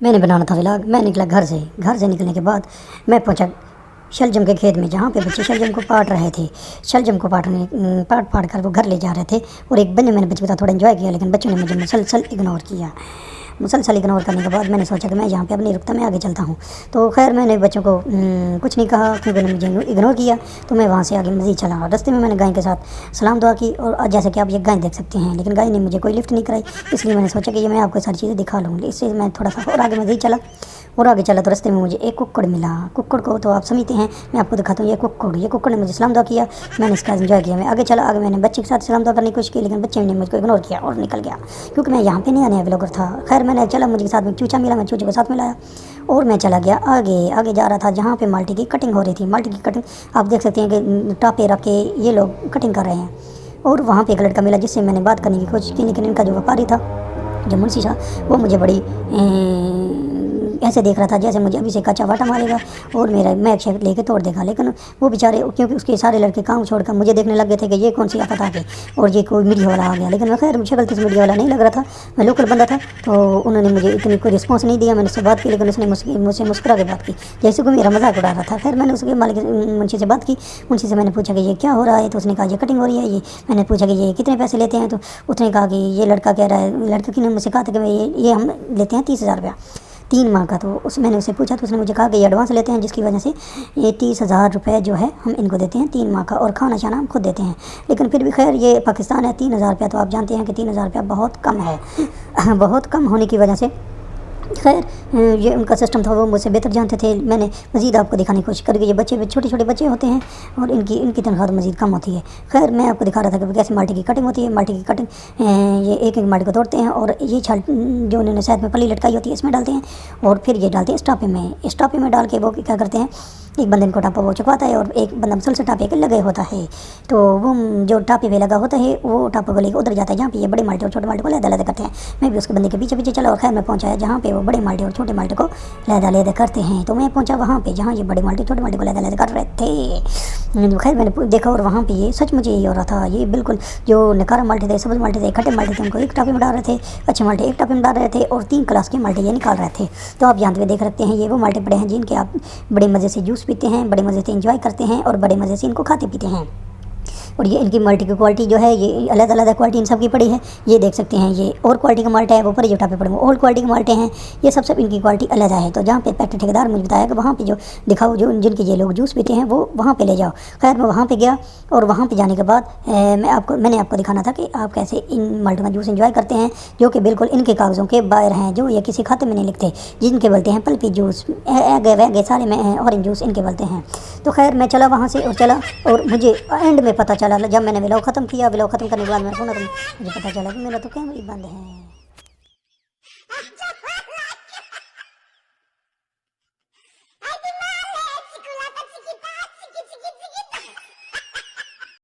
मैंने बनाना था व्लॉग। मैं निकला घर से निकलने के बाद मैं पहुंचा शलजम के खेत में, जहाँ पे बच्चे शलजम को पाट रहे थे। शलजम को पाट कर वो घर ले जा रहे थे। और एक बंदे मैंने बच्चे थोड़ा एंजॉय किया, लेकिन बच्चों ने मुझे मुसलसल इग्नोर किया। मुसलसल इग्नोर करने के बाद मैंने सोचा कि मैं यहाँ पे अब नहीं रुकता, मैं आगे चलता हूँ। तो खैर मैंने बच्चों को कुछ नहीं कहा, क्योंकि उन्होंने मुझे इग्नोर किया। तो मैं वहाँ से आगे मज़ीद चला। रास्ते में मैंने गाय के साथ सलाम दुआ की, और जैसे कि आप ये गाय देख सकते हैं, लेकिन गाय ने मुझे कोई लिफ्ट नहीं कराई। इसलिए मैंने सोचा कि ये मैं आपको सारी चीज़ें दिखा लूँ। इससे मैं थोड़ा सा और आगे मज़ीद चला तो रास्ते में मुझे एक कुक्कड़ मिला। कुक्कड़ को तो आप समझते हैं, मैं आपको दिखाता हूँ। ये कुक्कड़ ने मुझे सलाम दुआ किया, मैंने इसका एंजॉय किया। मैं आगे चला। आगे मैंने बच्चे के साथ सलाम दुआ करने की कोशिश की, लेकिन बच्चे ने मुझको इग्नोर किया और निकल गया, क्योंकि मैं यहाँ पे नया व्लॉगर था। खैर मैंने चला, मुझे साथ में चूचा मिला, मैं चूचे को साथ में लाया और मैं चला गया आगे जा रहा था, जहाँ पे माल्टे की कटिंग हो रही थी। माल्टे की कटिंग आप देख सकते हैं कि टापे रख के ये लोग कटिंग कर रहे हैं। और वहाँ पे एक लड़का मिला जिससे मैंने बात करने की कोशिश की, लेकिन इनका जो व्यापारी था, जो मुंशी था, वो मुझे बड़ी ऐसे देख रहा था जैसे मुझे अभी से कच्चा वाटा मारेगा और मैं एक शर्ट लेके तोड़ देगा। लेकिन वो बेचारे, क्योंकि उसके सारे लड़के काम छोड़कर मुझे देखने लग गए थे कि ये कौन सी आफत आ गई और ये कोई मीडिया वाला आ गया। लेकिन मैं खैर मुझे गलती से मीडिया वाला नहीं लग रहा था, मैं लोकल बंदा था। तो उन्होंने मुझे इतनी कोई रिस्पॉन्स नहीं दिया। मैंने उससे बात की, लेकिन उसने मुझसे मुस्कुरा के बात की, जैसे कोई मेरा मजाक उड़ा रहा था। खैर मैंने उसके मालिक मुंशी से बात की। मुंशी से मैंने पूछा कि ये क्या हो रहा है, तो उसने कहा ये कटिंग हो रही है। ये मैंने पूछा कि ये कितने पैसे लेते हैं, तो उसने कहा कि ये लड़का कह रहा है, लड़के की ने मुझसे कहा था कि ये हम लेते हैं 30,000 रुपया 3 माह का। तो मैंने उससे पूछा, तो उसने मुझे कहा कि ये एडवांस लेते हैं, जिसकी वजह से ये 30,000 रुपये जो है हम इनको देते हैं 3 माह का, और खाना शाना हम खुद देते हैं। लेकिन फिर भी खैर ये पाकिस्तान है, 3,000 रुपया तो आप जानते हैं कि 3,000 रुपया बहुत कम है। बहुत कम होने की वजह से खैर ये उनका सिस्टम था, वो मुझसे बेहतर जानते थे। मैंने मज़ीद आपको दिखाने की कोशिश करी कि ये बच्चे छोटे छोटे बच्चे होते हैं और इनकी तनख्वाह तो मज़ीद कम होती है। खैर मैं आपको दिखा रहा था कि कैसे माल्टे की कटिंग होती है। माल्टे की कटिंग ये एक माल्टे को तोड़ते हैं और ये छाल जो उन्होंने साइड में पल्ली लटकाई होती है इसमें डालते हैं, और फिर ये डालते हैं स्टापे में डाल के वो क्या करते हैं, एक बंदे को टापा वो चुकवाता है और एक बंदा मसल से टापे के लगे होता है। तो वो जो टापे पे लगा होता है वो टापा को लेकर उधर जाता है, जहाँ पे ये बड़े माल्टे और छोटे माल्टे को लहदा करते हैं। मैं भी उसके बंदे के पीछे चला और खैर मैं पहुँचाया जहाँ पे वो बड़े माल्टे और छोटे माल्टे को लहदा करते हैं। तो मैं पहुँचा वहाँ पे जहाँ ये बड़े माल्टे छोटे माल्टे को लहदा कर रहे थे। खैर मैंने देखा और वहाँ पे ये सच मुझे ये हो रहा था। ये बिल्कुल जो नकारा माल्टे थे, सबज माल्टे थे, खट्टे माल्टे थे, उनको एक टापे में डाल रहे थे, अच्छे माल्टे एक टापे में डाल रहे थे, और 3 क्लास के माल्टे ये निकाल रहे थे। तो आप यहाँ पे देख सकते हैं, ये वो माल्टे पड़े हैं जिनके आप बड़े मज़े से जूस पीते हैं, बड़े मज़े से एंजॉय करते हैं और बड़े मज़े से इनको खाते पीते हैं। और ये इनकी माल्टे की क्वालिटी जो है, ये अलग अलग क्वालिटी इन सब की पड़ी है। ये देख सकते हैं, ये और क्वालिटी का माल्टा है, वो पर जो टापे पड़े वो और क्वालिटी के माल्टे हैं। ये सब इनकी क्वालिटी अलग है। तो जहाँ पे फैक्ट्री ठेकेदार मुझे बताया कि वहाँ पे जो दिखाओ, जो जिनके ये लोग जूस पीते हैं वो वहाँ पे ले जाओ। खैर मैं वहाँ पे गया और वहाँ पे जाने के बाद मैंने आपको दिखाना था कि आप कैसे इन माल्टों का जूस एंजॉय करते हैं, जो कि बिल्कुल इनके कागज़ों के बाहर हैं, जो ये किसी खाते में नहीं लिखते, जिनके बोलते हैं पल्पी जूस, वैगे सारे में ऑरेंज जूस इनके बोलते हैं। तो खैर मैं चला वहाँ से और मुझे एंड में पता चला, जब मैंने व्लॉग ख़त्म किया, व्लॉग ख़त्म करने के बाद मैं सुना तो मुझे पता चला कि मेरा तो कैमरा ही बंद है।